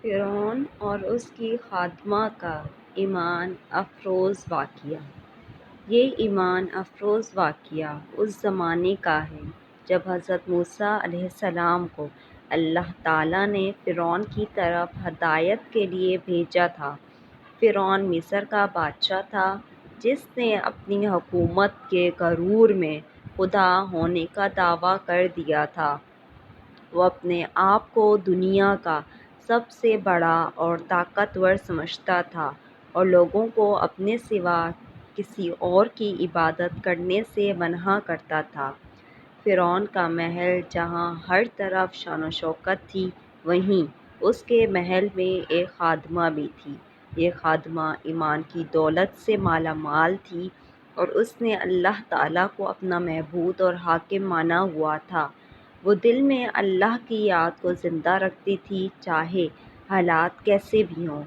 فرعون اور اس کی خادمہ کا ایمان افروز واقعہ۔ یہ ایمان افروز واقعہ اس زمانے کا ہے جب حضرت موسیٰ علیہ السلام کو اللہ تعالیٰ نے فرعون کی طرف ہدایت کے لیے بھیجا تھا۔ فرعون مصر کا بادشاہ تھا جس نے اپنی حکومت کے غرور میں خدا ہونے کا دعویٰ کر دیا تھا۔ وہ اپنے آپ کو دنیا کا سب سے بڑا اور طاقتور سمجھتا تھا اور لوگوں کو اپنے سوا کسی اور کی عبادت کرنے سے منع کرتا تھا۔ فرعون کا محل جہاں ہر طرف شان و شوکت تھی، وہیں اس کے محل میں ایک خادمہ بھی تھی۔ یہ خادمہ ایمان کی دولت سے مالا مال تھی اور اس نے اللہ تعالیٰ کو اپنا معبود اور حاکم مانا ہوا تھا۔ وہ دل میں اللہ کی یاد کو زندہ رکھتی تھی، چاہے حالات کیسے بھی ہوں۔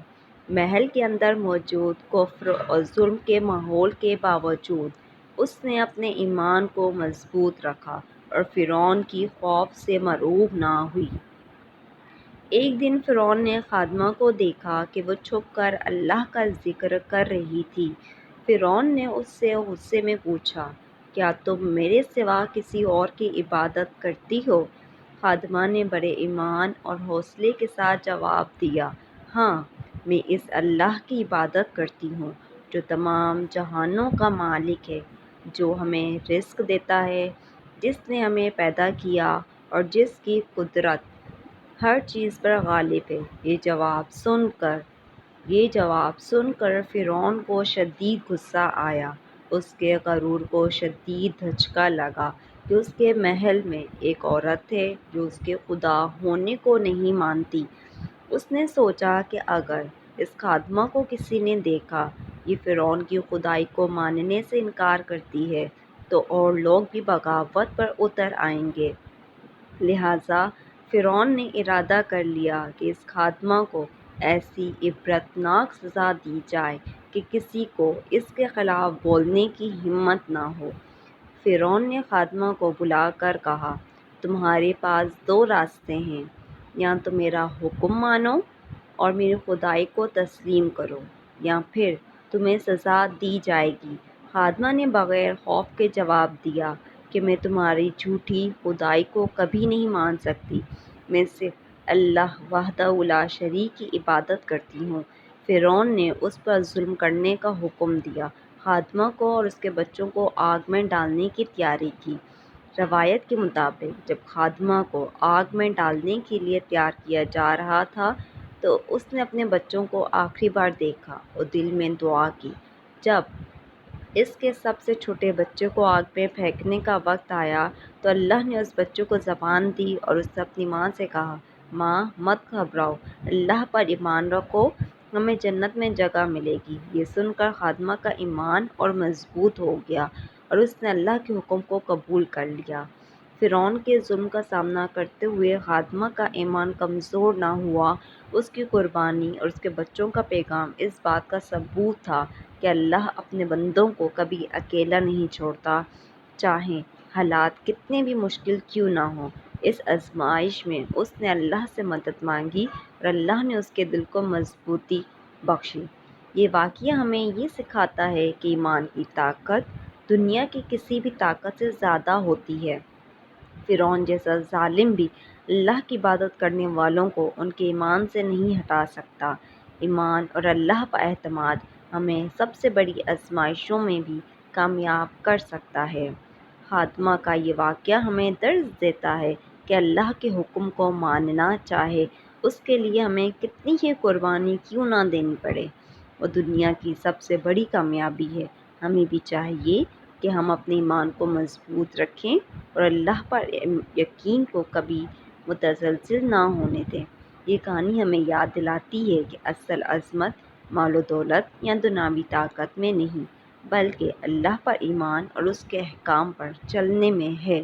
محل کے اندر موجود کفر اور ظلم کے ماحول کے باوجود اس نے اپنے ایمان کو مضبوط رکھا اور فرعون کی خوف سے مرعوب نہ ہوئی۔ ایک دن فرعون نے خادمہ کو دیکھا کہ وہ چھپ کر اللہ کا ذکر کر رہی تھی۔ فرعون نے اس سے غصے میں پوچھا، کیا تم میرے سوا کسی اور کی عبادت کرتی ہو؟ خادمہ نے بڑے ایمان اور حوصلے کے ساتھ جواب دیا، ہاں، میں اس اللہ کی عبادت کرتی ہوں جو تمام جہانوں کا مالک ہے، جو ہمیں رزق دیتا ہے، جس نے ہمیں پیدا کیا اور جس کی قدرت ہر چیز پر غالب ہے۔ یہ جواب سن کر فرعون کو شدید غصہ آیا۔ اس کے غرور کو شدید دھچکا لگا کہ اس کے محل میں ایک عورت ہے جو اس کے خدا ہونے کو نہیں مانتی۔ اس نے سوچا کہ اگر اس خادمہ کو کسی نے دیکھا یہ فرعون کی خدائی کو ماننے سے انکار کرتی ہے تو اور لوگ بھی بغاوت پر اتر آئیں گے۔ لہٰذا فرعون نے ارادہ کر لیا کہ اس خادمہ کو ایسی عبرتناک سزا دی جائے کہ کسی کو اس کے خلاف بولنے کی ہمت نہ ہو۔ فرعون نے خادمہ کو بلا کر کہا، تمہارے پاس دو راستے ہیں، یا تو میرا حکم مانو اور میری خدائی کو تسلیم کرو، یا پھر تمہیں سزا دی جائے گی۔ خادمہ نے بغیر خوف کے جواب دیا کہ میں تمہاری جھوٹی خدائی کو کبھی نہیں مان سکتی، میں صرف اللہ وحدہ لا شریک کی عبادت کرتی ہوں۔ فرعون نے اس پر ظلم کرنے کا حکم دیا، خادمہ کو اور اس کے بچوں کو آگ میں ڈالنے کی تیاری کی۔ روایت کے مطابق جب خادمہ کو آگ میں ڈالنے کے لیے تیار کیا جا رہا تھا تو اس نے اپنے بچوں کو آخری بار دیکھا اور دل میں دعا کی۔ جب اس کے سب سے چھوٹے بچے کو آگ میں پھینکنے کا وقت آیا تو اللہ نے اس بچے کو زبان دی اور اس نے اپنی ماں سے کہا، ماں، مت گھبراؤ، اللہ پر ایمان رکھو، ہمیں جنت میں جگہ ملے گی۔ یہ سن کر خادمہ کا ایمان اور مضبوط ہو گیا اور اس نے اللہ کے حکم کو قبول کر لیا۔ فرعون کے ظلم کا سامنا کرتے ہوئے خادمہ کا ایمان کمزور نہ ہوا۔ اس کی قربانی اور اس کے بچوں کا پیغام اس بات کا ثبوت تھا کہ اللہ اپنے بندوں کو کبھی اکیلا نہیں چھوڑتا، چاہے حالات کتنے بھی مشکل کیوں نہ ہوں۔ اس آزمائش میں اس نے اللہ سے مدد مانگی اور اللہ نے اس کے دل کو مضبوطی بخشی۔ یہ واقعہ ہمیں یہ سکھاتا ہے کہ ایمان کی طاقت دنیا کی کسی بھی طاقت سے زیادہ ہوتی ہے۔ فرعون جیسا ظالم بھی اللہ کی عبادت کرنے والوں کو ان کے ایمان سے نہیں ہٹا سکتا۔ ایمان اور اللہ پر اعتماد ہمیں سب سے بڑی آزمائشوں میں بھی کامیاب کر سکتا ہے۔ خادمہ کا یہ واقعہ ہمیں درس دیتا ہے کہ اللہ کے حکم کو ماننا، چاہے اس کے لیے ہمیں کتنی ہی قربانی کیوں نہ دینی پڑے، وہ دنیا کی سب سے بڑی کامیابی ہے۔ ہمیں بھی چاہیے کہ ہم اپنے ایمان کو مضبوط رکھیں اور اللہ پر یقین کو کبھی متزلزل نہ ہونے دیں۔ یہ کہانی ہمیں یاد دلاتی ہے کہ اصل عظمت مال و دولت یا دنیاوی طاقت میں نہیں، بلکہ اللہ پر ایمان اور اس کے احکام پر چلنے میں ہے۔